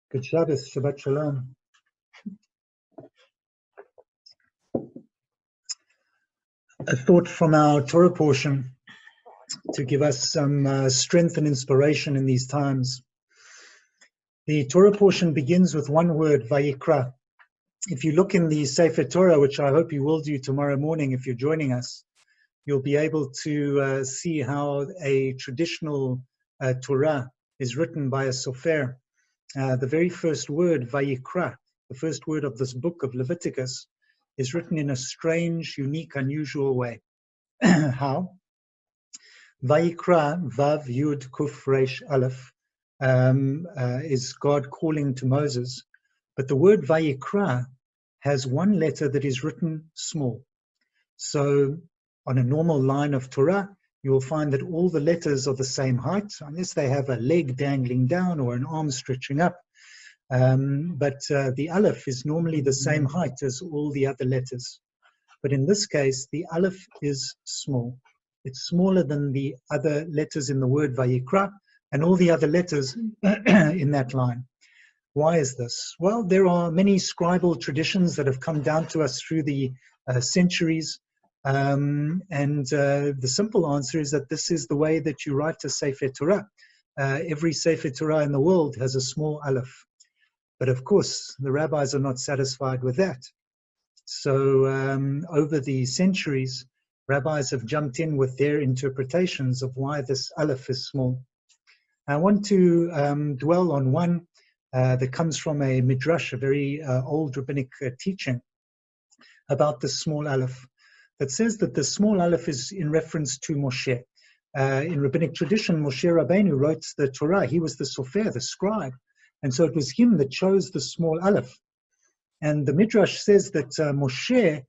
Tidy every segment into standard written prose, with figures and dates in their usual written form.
Good Shabbos, Shabbat Shalom. A thought from our Torah portion to give us some strength and inspiration in these times. The Torah portion begins with one word, Vayikra. If you look in the Sefer Torah, which I hope you will do tomorrow morning if you're joining us, you'll be able to see how a traditional Torah is written by a sofer. The very first word, Vayikra, the first word of this book of Leviticus, is written in a strange, unique, unusual way. How? Vayikra, Vav, Yud, Kuf, Resh, Aleph, is God calling to Moses. But the word Vayikra has one letter that is written small. So on a normal line of Torah, you will find that all the letters are the same height, unless they have a leg dangling down or an arm stretching up. But the Aleph is normally the same height as all the other letters. But in this case, the Aleph is small. It's smaller than the other letters in the word Vayikra and all the other letters in that line. Why is this? Well, there are many scribal traditions that have come down to us through the centuries. The simple answer is that this is the way that you write a Sefer Torah. Every Sefer Torah in the world has a small Aleph. But of course, the rabbis are not satisfied with that. So over the centuries, rabbis have jumped in with their interpretations of why this Aleph is small. I want to dwell on one that comes from a midrash, a very old rabbinic teaching about the small Aleph, that says that the small Aleph is in reference to Moshe. In rabbinic tradition, Moshe Rabbeinu wrote the Torah. He was the sofer, the scribe. And so it was him that chose the small Aleph. And the midrash says that Moshe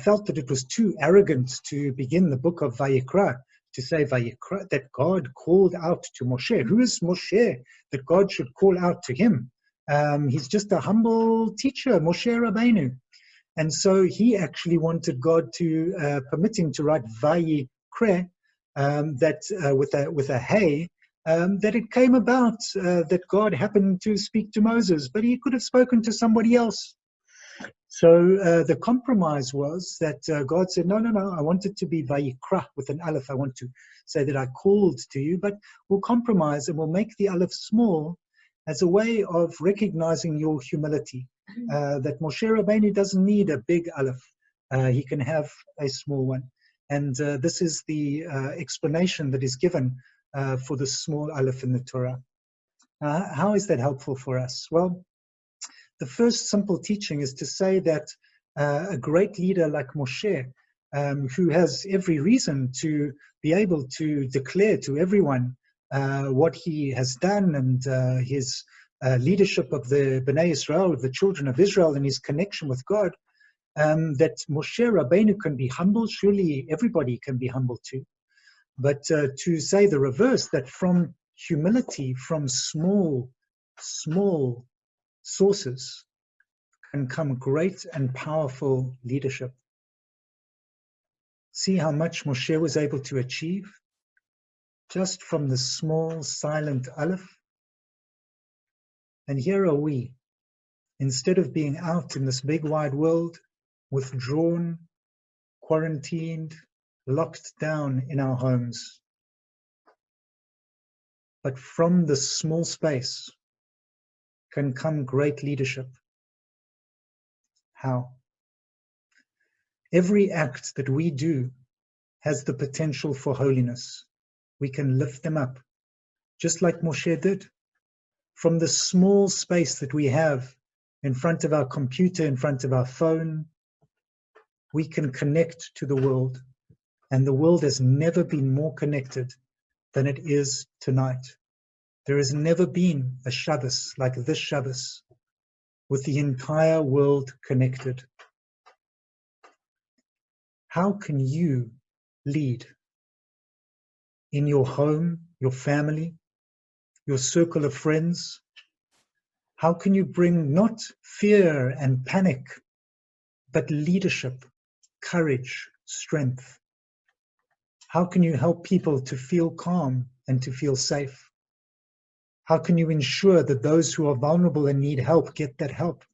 felt that it was too arrogant to begin the book of Vayikra, to say Vayikra, that God called out to Moshe. Who is Moshe that God should call out to him? He's just a humble teacher, Moshe Rabbeinu. And so he actually wanted God to permit him to write Vayikra, with a hey, that it came about that God happened to speak to Moses, but he could have spoken to somebody else. So the compromise was that God said, no, I want it to be Vayikra with an Aleph. I want to say that I called to you, but we'll compromise and we'll make the Aleph small as a way of recognizing your humility, that Moshe Rabbeinu doesn't need a big Aleph. He can have a small one. And this is the explanation that is given for the small Aleph in the Torah. How is that helpful for us? Well, the first simple teaching is to say that a great leader like Moshe, who has every reason to be able to declare to everyone what he has done and his leadership of the Bnei Israel, of the children of Israel, and his connection with God, that Moshe Rabbeinu can be humble. Surely everybody can be humble too. But to say the reverse, that from humility, from small sources, can come great and powerful leadership. See how much Moshe was able to achieve just from the small, silent Aleph. And here are we, instead of being out in this big wide world, withdrawn, quarantined, locked down in our homes. But from this small space can come great leadership. How? Every act that we do has the potential for holiness. We can lift them up, just like Moshe did. From the small space that we have in front of our computer, in front of our phone, we can connect to the world. And the world has never been more connected than it is tonight. There has never been a Shabbos like this Shabbos, with the entire world connected. How can you lead in your home, your family, your circle of friends? How can you bring not fear and panic, but leadership, courage, strength? How can you help people to feel calm and to feel safe? How can you ensure that those who are vulnerable and need help get that help?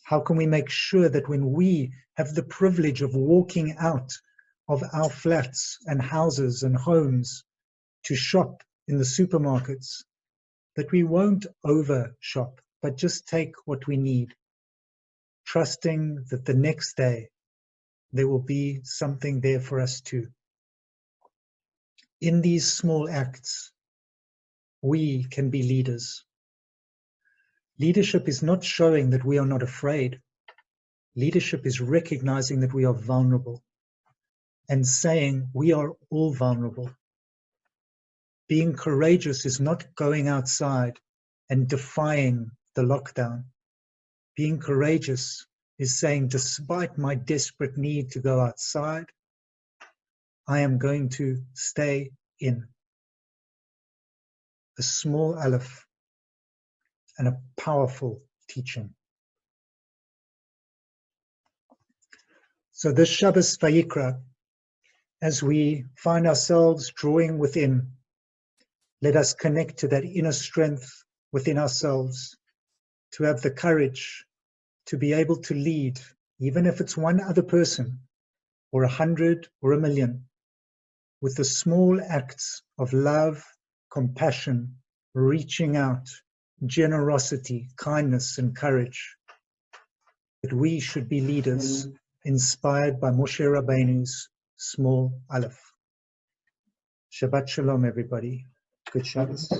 How can we make sure that when we have the privilege of walking out of our flats and houses and homes to shop in the supermarkets, that we won't over shop, but just take what we need, trusting that the next day there will be something there for us too. In these small acts, we can be leaders. Leadership is not showing that we are not afraid. Leadership is recognizing that we are vulnerable and saying we are all vulnerable. Being courageous is not going outside and defying the lockdown. Being courageous is saying, despite my desperate need to go outside, I am going to stay in. A small Aleph and a powerful teaching. So this Shabbos Vayikra, as we find ourselves drawing within, let us connect to that inner strength within ourselves, to have the courage to be able to lead, even if it's one other person, or 100 or 1,000,000, with the small acts of love, compassion, reaching out, generosity, kindness, and courage. That we should be leaders inspired by Moshe Rabbeinu's small Aleph. Shabbat Shalom, everybody. Good Shabbos.